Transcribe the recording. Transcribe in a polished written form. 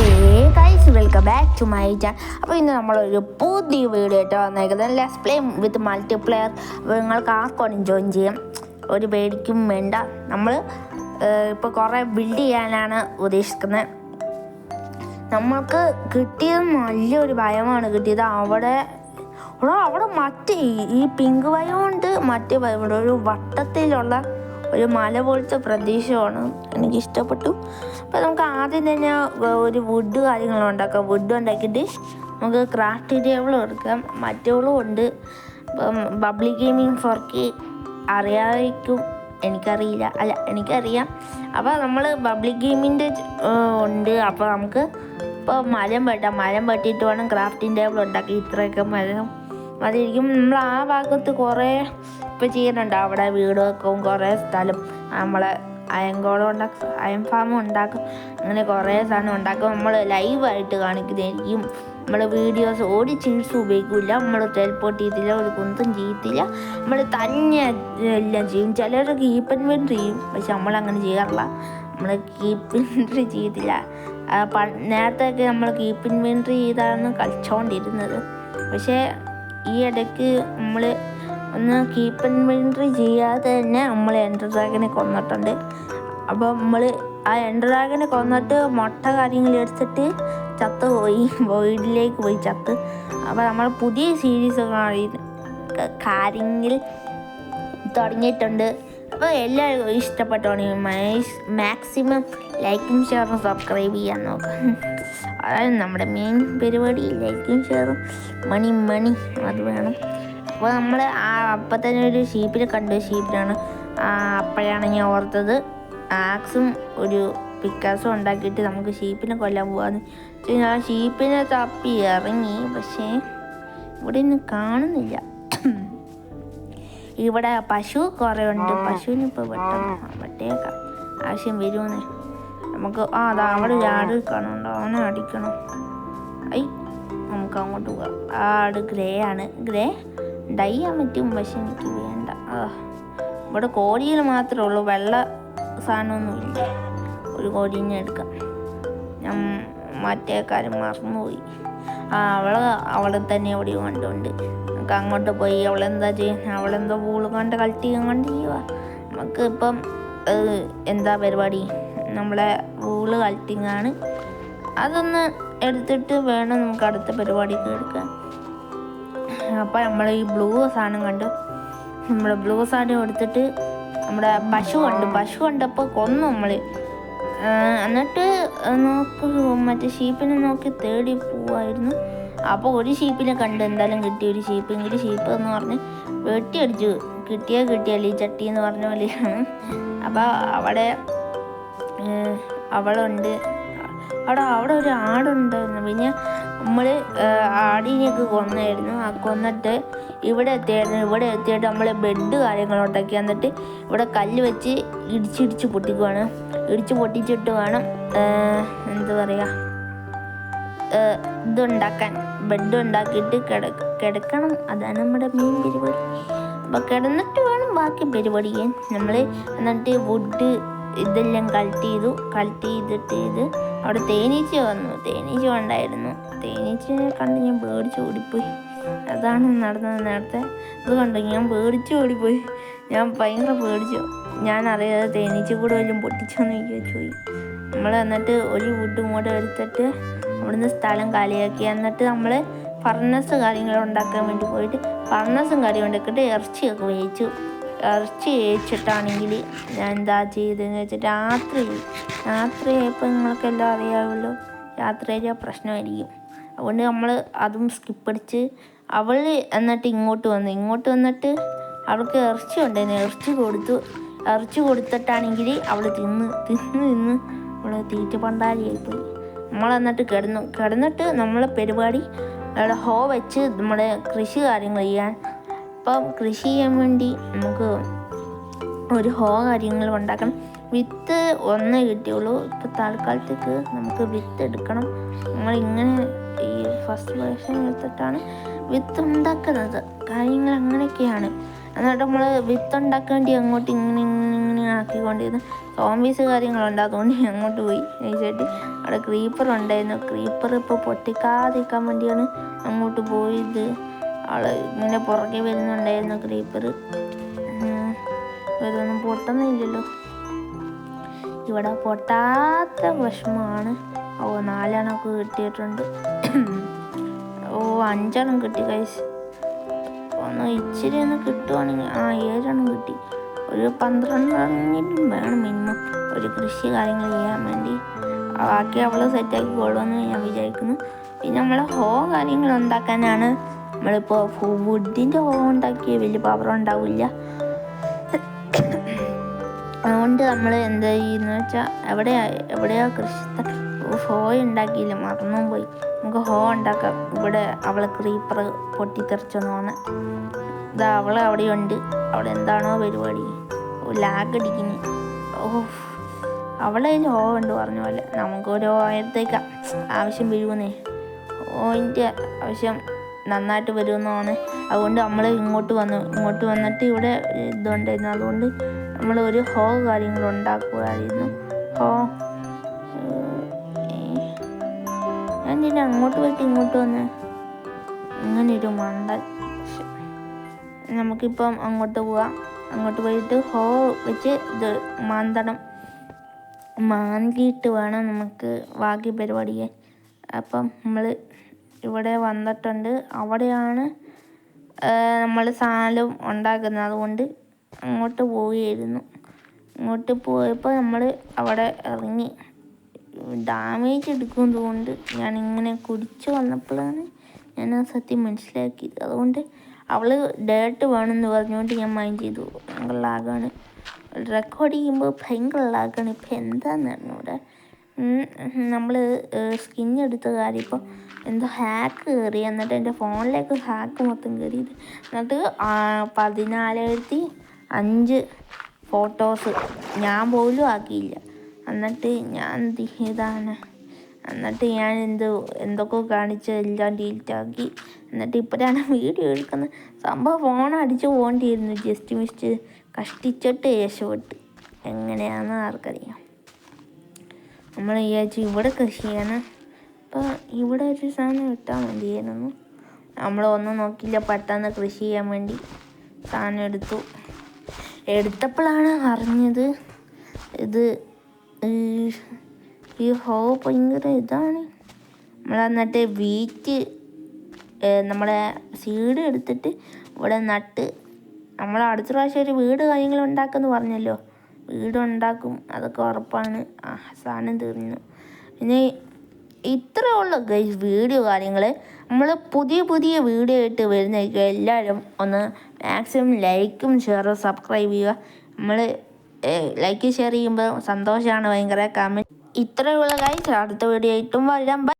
Hey guys, welcome back to my channel. അപ്പോൾ ഇന്ന് നമ്മളൊരു പുതിയ വീഡിയോ ആയിട്ട് വന്നേക്കുന്നത് ലെറ്റ്സ് പ്ലേ വിത്ത് മൾട്ടിപ്ലെയർ. അപ്പോൾ നിങ്ങൾക്ക് ആർക്കും ജോയിൻ ചെയ്യാം, ഒരു പേടിക്കും വേണ്ട. നമ്മൾ ഇപ്പോൾ കുറേ ബിൽഡ് ചെയ്യാനാണ് ഉദ്ദേശിക്കുന്നത്. നമ്മൾക്ക് കിട്ടിയത് നല്ലൊരു ഭയമാണ് കിട്ടിയത്. അവിടെ മറ്റേ ഈ പിങ്ക് ഭയമുണ്ട്, മറ്റേ ഭയമുണ്ട്. ഒരു വട്ടത്തിലുള്ള ഒരു മല പോലത്തെ പ്രദേശമാണ്, എനിക്കിഷ്ടപ്പെട്ടു. അപ്പോൾ നമുക്ക് ആദ്യം തന്നെ ഒരു വുഡ് കാര്യങ്ങളും ഉണ്ടാക്കാം. വുഡ് ഉണ്ടാക്കിയിട്ട് നമുക്ക് ക്രാഫ്റ്റ് ടേബിളും എടുക്കാം. മറ്റോളും ഉണ്ട്. ഇപ്പം ബബ്ലി ഗെയിമിംഗ് 4K അറിയാമായിരിക്കും, എനിക്കറിയാം. അപ്പോൾ നമ്മൾ ബബ്ലി ഗെയിമിൻ്റെ ഉണ്ട്. അപ്പോൾ നമുക്ക് ഇപ്പോൾ മരം വെട്ടിയിട്ട് വേണം ക്രാഫ്റ്റിംഗ് ടേബിൾ ഉണ്ടാക്കി. ഇത്രയൊക്കെ മരം മതിയായിരിക്കും. നമ്മൾ ആ ഭാഗത്ത് കുറേ ഇപ്പോൾ ചെയ്യുന്നുണ്ട്. അവിടെ വീട് വെക്കും, കുറേ സ്ഥലം നമ്മളെ അയൻകോളം ഉണ്ടാക്കും, അയൺ ഫാം ഉണ്ടാക്കും. അങ്ങനെ കുറേ സാധനം ഉണ്ടാക്കും. നമ്മൾ ലൈവായിട്ട് കാണിക്കുന്നതായിരിക്കും. നമ്മൾ വീഡിയോസ് ഒരു ചിൽസ് ഉപയോഗിക്കില്ല. നമ്മൾ ടെലിപ്പോർട്ട് ചെയ്യത്തില്ല, ഒരു കുന്തും ചെയ്യത്തില്ല. നമ്മൾ തന്നെ എല്ലാം ചെയ്യും. ചിലർ കീപ്പ് ഇൻവെൻട്രി ചെയ്യും, പക്ഷെ നമ്മളങ്ങനെ ചെയ്യാറില്ല. നമ്മൾ കീപ്പ് ഇൻവെൻട്രി ചെയ്യത്തില്ല. നേരത്തെയൊക്കെ നമ്മൾ കീപ്പ് ഇൻവെൻട്രി ചെയ്താണ് കളിച്ചുകൊണ്ടിരുന്നത്. പക്ഷേ ഈ ഇടയ്ക്ക് നമ്മൾ ഒന്ന് കീപ്പ് ഇൻവെൻട്രി ചെയ്യാതെ തന്നെ നമ്മൾ എൻഡർ ഡ്രാഗനെ കൊന്നിട്ടുണ്ട്. അപ്പോൾ നമ്മൾ ആ എൻഡർ ഡ്രാഗനെ കൊന്നിട്ട് മുട്ട കാര്യങ്ങൾ എടുത്തിട്ട് ചത്തുപോയി, വോയിഡിലേക്ക് പോയി ചത്ത്. അപ്പോൾ നമ്മൾ പുതിയ സീരീസ് കാര്യങ്ങൾ തുടങ്ങിയിട്ടുണ്ട്. അപ്പോൾ എല്ലാവരും ഇഷ്ടപ്പെട്ടോണെങ്കിൽ മാക്സിമം ലൈക്കും ഷെയറും സബ്സ്ക്രൈബ് ചെയ്യാൻ നോക്കാം. അതായത് നമ്മുടെ മെയിൻ പരിപാടി ലൈക്കും ഷെയറും മണി അത് വേണം. അപ്പോൾ നമ്മൾ അപ്പം തന്നെ ഒരു ഷീപ്പിനെ കണ്ടു. ഷീപ്പിനാണ് അപ്പോഴാണ് ഞാൻ ഓർത്തത് ആക്സും ഒരു പിക്കാസും ഉണ്ടാക്കിയിട്ട് നമുക്ക് ഷീപ്പിനെ കൊല്ലാൻ പോകാമെന്ന്. ഞാൻ ഷീപ്പിനെ തപ്പി ഇറങ്ങി, പക്ഷേ ഇവിടെ ഒന്നും കാണുന്നില്ല. ഇവിടെ പശു കുറേ ഉണ്ട്. പശുവിന് ഇപ്പോൾ വെട്ടേക്കാം, ആവശ്യം വരുമെന്ന് നമുക്ക്. അതാ അവിടെ ഒരു ആട് കാണുന്നുണ്ടോ, അവനെ അടിക്കണം. നമുക്ക് അങ്ങോട്ട് പോകാം. ആട് ഗ്രേ ഡൈ ചെയ്യാൻ പറ്റും, പക്ഷെ എനിക്ക് വേണ്ട. ഇവിടെ കോഴിയിൽ മാത്രമേ ഉള്ളൂ, വെള്ള സാധനമൊന്നുമില്ല. ഒരു കോഴീനെ എടുക്കാം. ഞാൻ മറ്റേ കാര്യം മറന്നുപോയി. അവളെ തന്നെ എവിടെ കണ്ടുണ്ട്. നമുക്ക് അങ്ങോട്ട് പോയി അവളെന്താ ചെയ്യുന്നത്, അവളെന്തോ ബോൾ കൊണ്ട് കളക്ട് ചെയ്യുക. നമുക്ക് ഇപ്പം എന്താ പരിപാടി, നമ്മളെ ബോള് കളക്ടിങ് ആണ്. അതൊന്ന് എടുത്തിട്ട് വേണം നമുക്ക് അടുത്ത പരിപാടിക്ക് എടുക്കാൻ. അപ്പോൾ നമ്മൾ ഈ ബ്ലൂ സാധനം കണ്ടു. നമ്മൾ ബ്ലൂ സാധനം എടുത്തിട്ട് നമ്മുടെ പശു കണ്ടപ്പോൾ കൊന്നു നമ്മൾ. എന്നിട്ട് മറ്റേ ഷീപ്പിനെ നോക്കി തേടി പോവായിരുന്നു. അപ്പോൾ ഒരു ഷീപ്പിനെ കണ്ട്, എന്തായാലും കിട്ടി. ഒരു ഷീപ്പ് എന്ന് പറഞ്ഞ് വെട്ടിയടിച്ചു. കിട്ടിയാൽ ഈ ചട്ടി എന്ന് പറഞ്ഞ പോലെയാണ്. അപ്പോൾ അവിടെ അവളുണ്ട്. അവിടെ ഒരു ആടുണ്ടായിരുന്നു. പിന്നെ നമ്മൾ ആടിനെയൊക്കെ കൊന്നായിരുന്നു. കൊന്നിട്ട് ഇവിടെ എത്തിയിട്ട് നമ്മൾ ബെഡ് കാര്യങ്ങളുണ്ടാക്കി. എന്നിട്ട് ഇവിടെ കല്ല് വെച്ച് ഇടിച്ച് പൊട്ടിക്കുവാണ്. പൊട്ടിച്ചിട്ട് വേണം എന്താ പറയുക, ഇതുണ്ടാക്കാൻ. ബെഡ് ഉണ്ടാക്കിയിട്ട് കിടക്കണം. അതാണ് നമ്മുടെ മെയിൻ പരിപാടി. അപ്പോൾ കിടന്നിട്ട് വേണം ബാക്കി പരിപാടി ചെയ്യാൻ. നമ്മൾ എന്നിട്ട് വുഡ് ഇതെല്ലാം കളക്ട് ചെയ്തിട്ട് അവിടെ തേനീച്ച ഉണ്ടായിരുന്നു. തേനീച്ചയെ കണ്ട് ഞാൻ പേടിച്ച് ഓടിപ്പോയി. അതാണ് നടന്നത് നേരത്തെ. ഇത് കണ്ടു, ഞാൻ പേടിച്ച് ഓടിപ്പോയി. ഞാൻ ഭയങ്കര പേടിച്ചു. ഞാൻ അറിയാതെ തേനീച്ച കൂടെ വല്ലതും പൊട്ടിച്ചോന്ന് ചോദിച്ചു. നമ്മൾ എന്നിട്ട് ഒരു വുഡ് ഇങ്ങോട്ട് എടുത്തിട്ട് അവിടുന്ന് സ്ഥലം കാലിയാക്കി. എന്നിട്ട് നമ്മൾ ഫർണസ് കാര്യങ്ങൾ ഉണ്ടാക്കാൻ വേണ്ടി പോയിട്ട് ഫർണസും കാര്യം ഉണ്ടാക്കിയിട്ട് ഇറച്ചിയൊക്കെ വേവിച്ചു. ഇറച്ചി വേവിച്ചിട്ടാണെങ്കിൽ ഞാൻ എന്താ ചെയ്തതെന്ന് വെച്ചാൽ രാത്രിയായപ്പോൾ നിങ്ങൾക്കെല്ലാം അറിയാമല്ലോ, രാത്രിയായാൽ പ്രശ്നമായിരിക്കും. അതുകൊണ്ട് നമ്മൾ അതും സ്കിപ്പടിച്ച് അവൾ എന്നിട്ട് ഇങ്ങോട്ട് വന്നിട്ട് അവൾക്ക് ഇറച്ചി ഉണ്ടായിരുന്നു. ഇറച്ചി കൊടുത്തിട്ടാണെങ്കിൽ അവൾ തിന്ന് അവൾ തീറ്റ പണ്ടാരിയായിപ്പോയി. നമ്മളെന്നിട്ട് കിടന്നിട്ട് നമ്മളെ പരിപാടി അവിടെ ഹോ വെച്ച് നമ്മുടെ കൃഷി കാര്യങ്ങൾ ചെയ്യാൻ. അപ്പം കൃഷി ചെയ്യാൻ വേണ്ടി നമുക്ക് ഒരു ഹോ കാര്യങ്ങൾ ഉണ്ടാക്കണം. വിത്ത് ഒന്നേ കിട്ടിയുള്ളൂ. ഇപ്പോൾ തൽക്കാലത്തേക്ക് നമുക്ക് വിത്ത് എടുക്കണം. നമ്മളിങ്ങനെ ഈ ഫസ്റ്റ് വേർഷൻ എടുത്തിട്ടാണ് വിത്ത് ഉണ്ടാക്കുന്നത്. കാര്യങ്ങൾ അങ്ങനെയൊക്കെയാണ്. എന്നിട്ട് നമ്മൾ വിത്തുണ്ടാക്കാൻ വേണ്ടി അങ്ങോട്ട് ഇങ്ങനെ ആക്കിക്കൊണ്ടിരുന്നു. സോംബീസ് കാര്യങ്ങളുണ്ട്, അതുകൊണ്ട് അങ്ങോട്ട് പോയി നൈസായിട്ട്. അവിടെ ക്രീപ്പർ ഉണ്ടായിരുന്നു, ക്രീപ്പർ ഇപ്പോൾ പൊട്ടിക്കാതിരിക്കാൻ വേണ്ടിയാണ് അങ്ങോട്ട് പോയത്. ആള് ഇങ്ങനെ പുറകെ വരുന്നുണ്ടായിരുന്നു ക്രീപ്പർ. ഇതൊന്നും പൊട്ടുന്നില്ലല്ലോ, ഇവിടെ പൊട്ടാത്ത വിഷമമാണ്. 4 എണ്ണമൊക്കെ കിട്ടിയിട്ടുണ്ട്. 5 എണ്ണം കിട്ടി കൈസ്. ഇച്ചിരി ഒന്ന് കിട്ടുവാണെങ്കിൽ 7 എണ്ണം കിട്ടി. ഒരു 12 എണ്ണം വേണം മിനിമം ഒരു കൃഷി കാര്യങ്ങൾ ചെയ്യാൻ വേണ്ടി. ബാക്കി അവൾ സെറ്റാക്കിക്കൊള്ളുമെന്ന് ഞാൻ വിചാരിക്കുന്നു. പിന്നെ നമ്മൾ കാര്യങ്ങൾ ഉണ്ടാക്കാനാണ് നമ്മളിപ്പോൾ വുഡിൻ്റെ ഉണ്ടാക്കിയ വലിയ പവർ ഉണ്ടാവില്ല. അതുകൊണ്ട് നമ്മൾ എന്താ ചെയ്യുന്നത് വെച്ചാൽ എവിടെയാ കൃഷി ഉണ്ടാക്കിയില്ല, മറന്നും പോയി. നമുക്ക് ഉണ്ടാക്കാം. ഇവിടെ അവളെ ക്രീപ്പർ പൊട്ടിത്തെറിച്ചെന്ന് ഇതാ അവൾ അവിടെയുണ്ട്. അവിടെ എന്താണോ പരിപാടി, ലാഗടിക്കുന്നു. അവളെ ഉണ്ട് പറഞ്ഞ പോലെ. നമുക്കൊരു ഓയത്തേക്ക് ആവശ്യം വരുമെന്നേ, ഓയിൻ്റെ ആവശ്യം നന്നായിട്ട് വരുമെന്നാണ്. അതുകൊണ്ട് നമ്മൾ ഇങ്ങോട്ട് വന്നിട്ട് ഇവിടെ ഇതുണ്ടായിരുന്നു. അതുകൊണ്ട് നമ്മൾ ഒരു കാര്യങ്ങൾ ഉണ്ടാക്കുമായിരുന്നു. ഞാൻ ഇതിനെ അങ്ങോട്ട് പോയിട്ട് ഇങ്ങോട്ട് വന്ന് ഇങ്ങനൊരു മണ്ടൻ. നമുക്കിപ്പം അങ്ങോട്ട് പോവാം. അങ്ങോട്ട് പോയിട്ട് വെച്ച് ഇത് മാന്തിയിട്ട് വേണം നമുക്ക് ബാക്കി പരിപാടി ചെയ്യാൻ. അപ്പം നമ്മൾ ഇവിടെ വന്നിട്ടുണ്ട്. അവിടെയാണ് നമ്മൾ സാധനം ഉണ്ടാക്കുന്നത്. അതുകൊണ്ട് അങ്ങോട്ട് പോവുകയായിരുന്നു. അങ്ങോട്ട് പോയപ്പോൾ നമ്മൾ അവിടെ ഇറങ്ങി. ഡാമേജ് എടുക്കുന്നതുകൊണ്ട് ഞാനിങ്ങനെ കുടിച്ച് വന്നപ്പോഴാണ് ഞാൻ ആ സത്യം മനസ്സിലാക്കിയത്. അതുകൊണ്ട് അവൾ ഡേർട്ട് വേണമെന്ന് പറഞ്ഞുകൊണ്ട് ഞാൻ മൈൻഡ് ചെയ്തു. ഭയങ്കര ലാഗാണ്, റെക്കോർഡ് ചെയ്യുമ്പോൾ ഭയങ്കര ലാഗാണ്. ഇപ്പം എന്താണെന്ന് അറിഞ്ഞൂടെ, നമ്മൾ സ്കിൻ എടുത്ത കാര്യം ഇപ്പോൾ എന്തോ ഹാക്ക് കയറി. എന്നിട്ട് എൻ്റെ ഫോണിലേക്ക് ഹാക്ക് മൊത്തം കയറിയത്. എന്നിട്ട് 14,005 ഫോട്ടോസ് ഞാൻ പോലും ആക്കിയില്ല. എന്നിട്ട് ഞാൻ എന്തൊക്കെ കാണിച്ച് എല്ലാം ഡിലീറ്റാക്കി. എന്നിട്ട് ഇപ്പോഴാണ് വീഡിയോ എടുക്കുന്നത്. സംഭവം ഫോൺ അടിച്ച് പോകേണ്ടിയിരുന്നു. ജസ്റ്റ് മിസ്റ്റ് കഷ്ടിച്ചിട്ട് രക്ഷപ്പെട്ട്. എങ്ങനെയാണെന്ന് ആർക്കറിയാം. നമ്മൾ വിചാരിച്ചു ഇവിടെ കൃഷി ചെയ്യണം. അപ്പോൾ ഇവിടെ ഒരു സാധനം ഇട്ടാൽ മതിയായിരുന്നു. നമ്മളൊന്നും നോക്കിയില്ല, പെട്ടെന്ന് കൃഷി ചെയ്യാൻ വേണ്ടി സാധനം എടുത്തപ്പോഴാണ് അറിഞ്ഞത് ഇത് ഈ ഭയങ്കര ഇതാണ്. നമ്മൾ എന്നിട്ട് നമ്മളെ സീഡ് എടുത്തിട്ട് ഇവിടെ നട്ട്. നമ്മൾ അടുത്ത പ്രാവശ്യം ഒരു വീട് കാര്യങ്ങൾ ഉണ്ടാക്കുമെന്ന് പറഞ്ഞല്ലോ, വീടുണ്ടാക്കും, അതൊക്കെ ഉറപ്പാണ്. സാധനം തീർന്നു. പിന്നെ ഇത്രയേ ഉള്ളൂ ഗൈസ് വീഡിയോ കാര്യങ്ങൾ. നമ്മൾ പുതിയ വീഡിയോ ആയിട്ട് വരുന്നതായിരിക്കും. എല്ലാവരും ഒന്ന് മാക്സിമം ലൈക്കും ഷെയറും സബ്സ്ക്രൈബ് ചെയ്യുക. നമ്മൾ ലൈക്ക് ഷെയർ ചെയ്യുമ്പോൾ സന്തോഷമാണ് ഭയങ്കര. കമൻറ്റ് ഇത്രയുള്ള ഗൈസ്. അടുത്ത വീഡിയോ ആയിട്ടും വരാം.